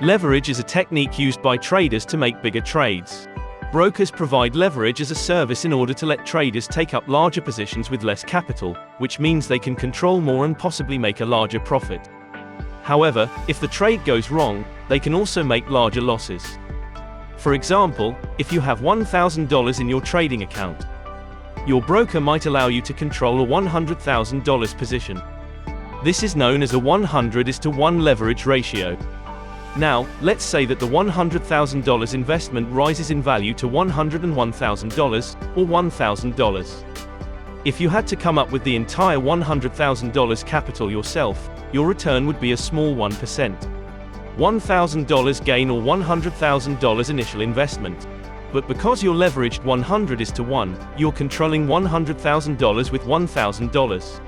Leverage is a technique used by traders to make bigger trades. Brokers provide leverage as a service in order to let traders take up larger positions with less capital, which means they can control more and possibly make a larger profit. However, if the trade goes wrong, they can also make larger losses. For example, if you have $1,000 in your trading account, your broker might allow you to control a $100,000 position. This is known as a 100:1 leverage ratio. Now, let's say that the $100,000 investment rises in value to $101,000, or $1,000. If you had to come up with the entire $100,000 capital yourself, your return would be a small 1%. $1,000 gain or $100,000 initial investment. But because you're leveraged 100:1, you're controlling $100,000 with $1,000.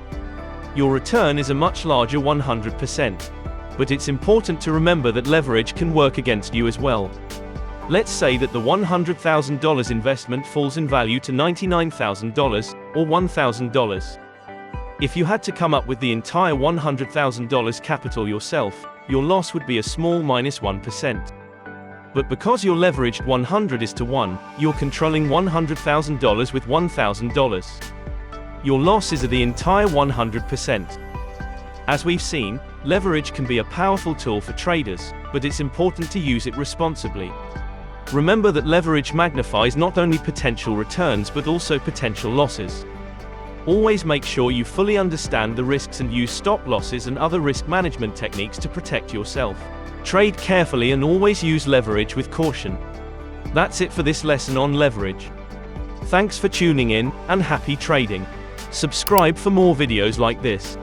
Your return is a much larger 100%. But it's important to remember that leverage can work against you as well. Let's say that the $100,000 investment falls in value to $99,000, or $1,000. If you had to come up with the entire $100,000 capital yourself, your loss would be a small -1%. But because you're leveraged 100:1, you're controlling $100,000 with $1,000. Your loss is the entire 100%. As we've seen, leverage can be a powerful tool for traders, but it's important to use it responsibly. Remember that leverage magnifies not only potential returns but also potential losses. Always make sure you fully understand the risks and use stop losses and other risk management techniques to protect yourself. Trade carefully and always use leverage with caution. That's it for this lesson on leverage. Thanks for tuning in, and happy trading. Subscribe for more videos like this.